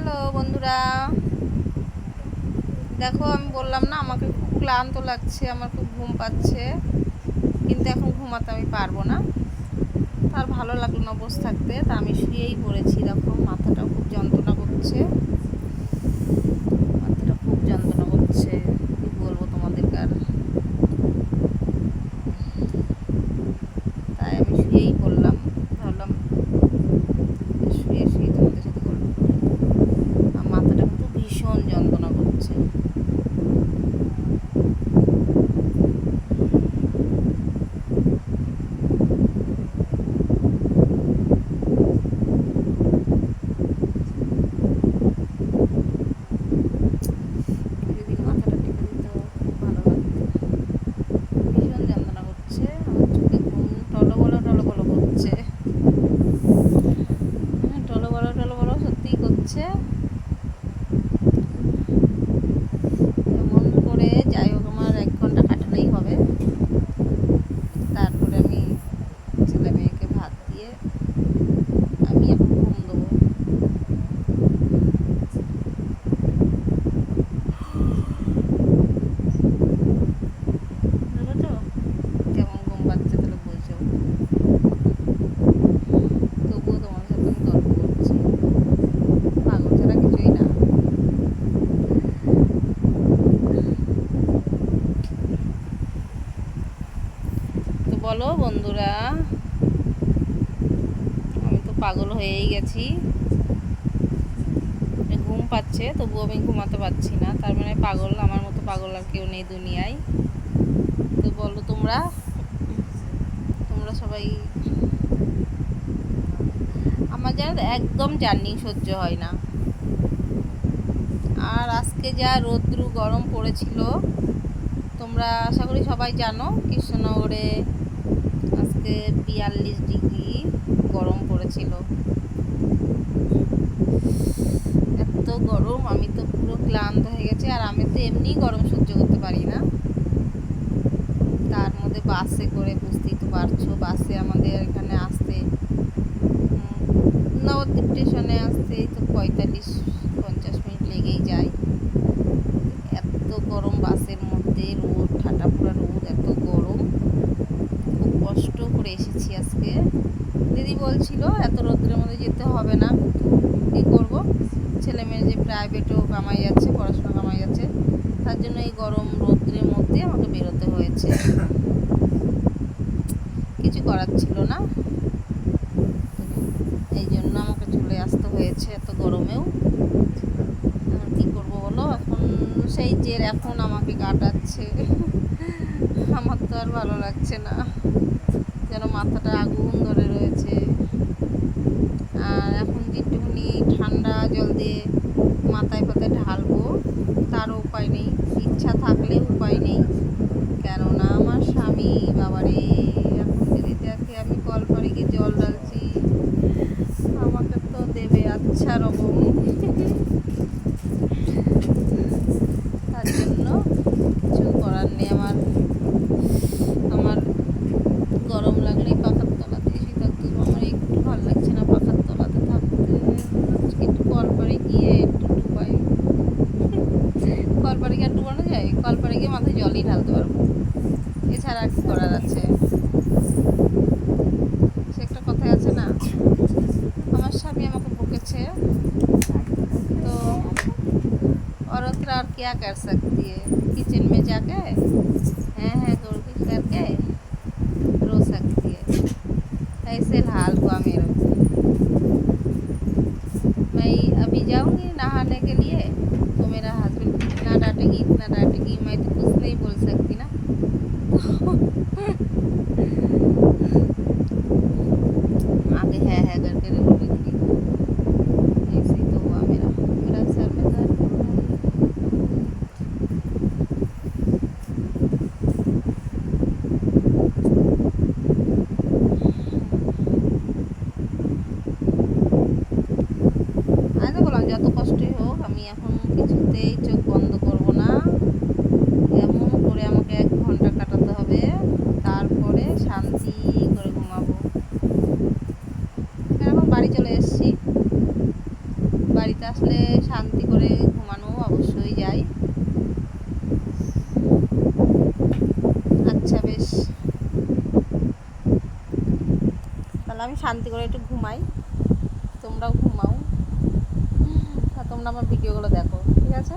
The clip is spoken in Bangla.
হ্যালো বন্ধুরা, দেখো আমি বললাম না আমাকে খুব ক্লান্ত লাগছে, আমার খুব ঘুম পাচ্ছে, কিন্তু এখন ঘুমাতে আমি পারবো না। তার ভালো লাগলো না বসে থাকতে, তা আমি শুয়েই পড়েছি। দেখো মাথাটাও খুব যন্ত্রণা করছে, মাথাটা খুব যন্ত্রণা করছে, কি বলবো তোমাদেরকে আর। তাই আমি শুয়েই পড়লাম, ভাবলাম শুয়ে শুয়ে তোমাদের সাথে গল্প করি। আর মাথাটা কিন্তু ভীষণ যন্ত্রণা করছে। যদি মাথাটা টেপে দিত খুব ভালো লাগতো। ভীষণ যন্ত্রণা করছে, আমার চোখে ঘুম টলবলো টলবলো করছে। টলবলো সত্যিই করছে। এমন করে যাই হোক আমার 1 ঘন্টা কাটালেই হবে, তারপরে আমি ছেলে মেয়েকে ভাত দিয়ে আমি এখন ঘুম দেবো। বুঝেছো কেমন ঘুম পাচ্ছে, তাহলে বুঝছো। তবুও তোমার সাথে আমি গল্প করছি, পাগল ছাড়া কিছুই না। তো বলো বন্ধুরা, আমি তো পাগল হয়েই গেছি। ঘুম পাচ্ছে তবুও আমি ঘুমাতে পারছি না, তার মানে পাগল, আমার মতো পাগল আর কেউ নেই দুনিয়ায়। তো বলো তোমরা, তোমরা সবাই। আমার যেন একদম জার্নি সহ্য হয় না। আর আজকে যা রৌদ্রু গরম পড়েছিল, তোমরা আশা করি সবাই জানো কৃষ্ণনগরে আজকে 42 ডিগ্রি গরম পড়েছিল। এত গরম, আমি তো পুরো ক্লান্ত হয়ে গেছি। আর আমি তো এমনিই গরম সহ্য করতে পারি না, তার মধ্যে বাসে করে, বুঝতেই তো পারছো, বাসে আমাদের এখানে আসতে নবদ্বীপ স্টেশনে আসতেই তো 45-50 মিনিট লেগেই যায়। এত গরম বাসের মধ্যে, রোদ, ঠাটা পোড়া রোদ, এত গরম, খুব কষ্ট করে এসেছি আজকে। দিদি বলছিল এত রোদ্রের মধ্যে যেতে হবে না, কী করবো, ছেলে মেয়ে যে প্রাইভেটও কামাই যাচ্ছে, পড়াশোনা কামাই যাচ্ছে, তার জন্য এই গরম রৌদ্রের মধ্যে আমাকে বেরোতে হয়েছে। কিছু করার ছিল না, এই জন্য আমাকে চলে আসতে হয়েছে এত গরমেও। কী করবো বলো, এখন সেই জের এখন আমাকে কাটাচ্ছে। আমার তো আর ভালো লাগছে না, যেন মাথাটা আগুন ধরে রয়েছে। আর এখন যেটুকুনি ঠান্ডা জল দিয়ে মাথায় পাতায় ঢালবো তারও উপায় নেই, ইচ্ছা থাকলেও উপায় নেই, কেননা আমার স্বামী বাবারে এখন যদি দেখে আমি কল করে গিয়ে জল ঢালছি, আমাকে তো দেবে আচ্ছা রকম। তার জন্য কিছু করার নেই আমার। আমার গরম লাগলেই পাখার তলাতে এসে থাকতে, আমার একটু ভালো লাগছে না পাখার তলাতে থাকতে। একটু কলপাড়ে গিয়ে একটু ডুবাই, কলপাড়ে গিয়ে আর ডুবানো যায়, কলপাড়ে গিয়ে মাথায় জলই ঢালতে পারবো, এছাড়া আর কি করার আছে। সে একটা কথাই আছে না, আমার স্বামী আমাকে বকেছে तो औरत और क्या कर सकती है, किचन में जाके हैं गुड़गुड़ करके रो सकती है। ऐसे हाल हुआ मेरा। मैं अभी जाऊंगी नहाने के लिए, तो मेरा हस्बैंड इतना डांटेगी, मैं तो कुछ नहीं बोल सकती ना। आगे है करके रोएंगी। ऐसे ही तो हुआ मेरा, मेरा सर में दर्द हो रहा है। আমি তো বললাম যত কষ্টই হোক আমি এখন কিছুতেই চোখ বন্ধ করব না, এমন করে আমাকে 1 ঘন্টা কাটাতে হবে, তারপরে শান্তি করে ঘুমাবো। এখন বাড়ি চলে এসেছি, বাড়ি বাড়িতে আসলে শান্তি করে ঘুমানো অবশ্যই যায়। আচ্ছা বেশ, তাহলে আমি শান্তি করে একটু ঘুমাই, তোমরাও ঘুমাও, আর তোমরা আমার ভিডিওগুলো দেখো, ঠিক আছে?